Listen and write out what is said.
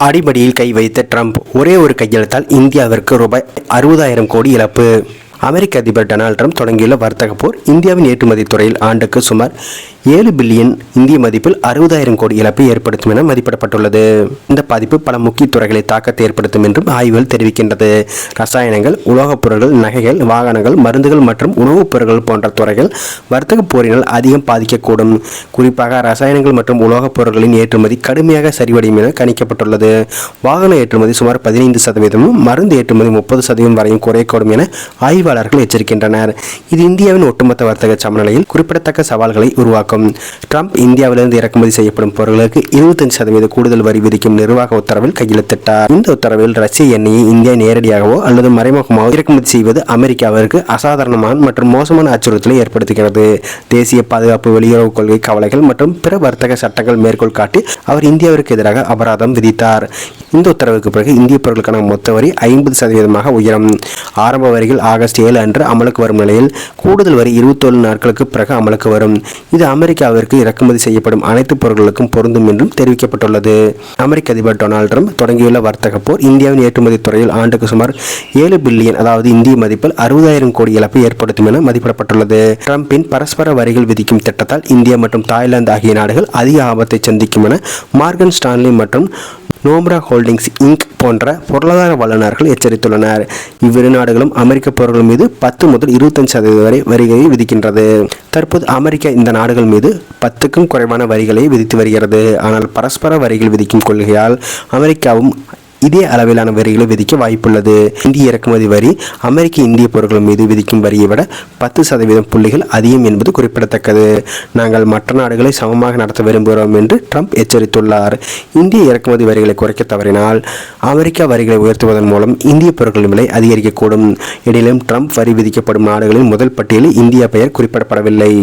அடிமடியில் கை வைத்த ட்ரம்ப் ஒரே ஒரு கையெழுத்தால் இந்தியாவிற்கு ரூபாய் 60,000 கோடி இழப்பு. அமெரிக்க அதிபர் டொனால்ட் ட்ரம்ப் தொடங்கியுள்ள வர்த்தக போர் இந்தியாவின் ஏற்றுமதி துறையில் ஆண்டுக்கு சுமார் 7 பில்லியன் இந்திய மதிப்பில் 60,000 கோடி இழப்பை ஏற்படுத்தும் என மதிப்பிடப்பட்டுள்ளது. இந்த பாதிப்பு பல முக்கிய துறைகளை தாக்கத்தை ஏற்படுத்தும் என்றும் ஆய்வுகள் தெரிவிக்கின்றது. ரசாயனங்கள், உலோகப் பொருட்கள், நகைகள், வாகனங்கள், மருந்துகள் மற்றும் உணவுப் பொருட்கள் போன்ற துறைகள் வர்த்தக போரினால் அதிகம் பாதிக்கக்கூடும். குறிப்பாக ரசாயனங்கள் மற்றும் உலோகப் பொருட்களின் ஏற்றுமதி கடுமையாக சரிவடையும் என கணிக்கப்பட்டுள்ளது. வாகன ஏற்றுமதி சுமார் 15%, மருந்து ஏற்றுமதி 30% வரையும் குறையக்கூடும் என ஆய்வாளர்கள் எச்சரிக்கின்றனர். இது இந்தியாவின் ஒட்டுமொத்த வர்த்தக சமநிலையில் குறிப்பிடத்தக்க சவால்களை உருவாக்கும். ட்ரம்ப் இந்தியாவிலிருந்து இறக்குமதி செய்யப்படும் பொருட்களுக்கு 25% கூடுதல் வரி விதிக்கும் நிர்வாக உத்தரவில் கையெழுத்திட்டார். இந்த உத்தரவில் ரஷ்ய எண்ணெயை இந்தியா நேரடியாகவோ அல்லது மறைமுகமாக இறக்குமதி செய்வது அமெரிக்காவிற்கு அசாதாரணமான மற்றும் மோசமான அச்சுறுத்தலை ஏற்படுத்துகிறது. தேசிய பாதுகாப்பு, வெளியுறவு கொள்கை கவலைகள் மற்றும் பிற வர்த்தக சட்டங்கள் மேற்கோள் காட்டி அவர் இந்தியாவிற்கு எதிராக அபராதம் விதித்தார். இந்த உத்தரவுக்கு பிறகு இந்திய பொருட்களுக்கான மொத்த வரி 50% உயரும். ஆரம்ப வரிகள் ஆகஸ்ட் 7 அன்று அமலுக்கு வரும் நிலையில் கூடுதல் வரி 27 நாட்களுக்கு பிறகு அமலுக்கு வரும். இது அமெரிக்காவிற்கு இறக்குமதி செய்யப்படும் அனைத்து பொருட்களுக்கும் பொருந்தும் என்றும் தெரிவிக்கப்பட்டுள்ளது. அமெரிக்க அதிபர் டொனால்ட் ட்ரம்ப் தொடங்கியுள்ள வர்த்தக போர் இந்தியாவின் ஏற்றுமதி துறையில் ஆண்டுக்கு சுமார் 7 பில்லியன் அதாவது இந்திய மதிப்பில் 60,000 கோடி இழப்பை ஏற்படுத்தும் என மதிப்பிடப்பட்டுள்ளது. ட்ரம்பின் பரஸ்பர வரிகள் விதிக்கும் திட்டத்தால் இந்தியா மற்றும் தாய்லாந்து ஆகிய நாடுகள் அதிக ஆபத்தை சந்திக்கும் என மார்கன் ஸ்டான்லி மற்றும் நோம்ரா ஹோல்டிங்ஸ் இன்க் போன்ற பொருளாதார வல்லுநர்கள் எச்சரித்துள்ளனர். இவ்விரு நாடுகளும் அமெரிக்க பொருட்கள் மீது 10 முதல் 25% வரை வரிகளை விதிக்கின்றது. தற்போது அமெரிக்கா இந்த நாடுகள் மீது 10க்கும் குறைவான வரிகளை விதித்து வருகிறது. ஆனால் பரஸ்பர வரிகள் விதிக்கும் கொள்கையால் அமெரிக்காவும் இதே அளவிலான வரிகளை விதிக்க வாய்ப்புள்ளது. இந்திய இறக்குமதி வரி அமெரிக்க இந்திய பொருட்கள் மீது விதிக்கும் வரியை விட 10% புள்ளிகள் அதிகம் என்பது குறிப்பிடத்தக்கது. நாங்கள் மற்ற நாடுகளை சமமாக நடத்த விரும்புகிறோம் என்று ட்ரம்ப் எச்சரித்துள்ளார். இந்திய இறக்குமதி வரிகளை குறைக்க தவறினால் அமெரிக்கா வரிகளை உயர்த்துவதன் மூலம் இந்திய பொருட்களின் விலை அதிகரிக்கக்கூடும். எனினும் ட்ரம்ப் வரி விதிக்கப்படும் நாடுகளின் முதல் பட்டியலில் இந்தியா பெயர் குறிப்பிடப்படவில்லை.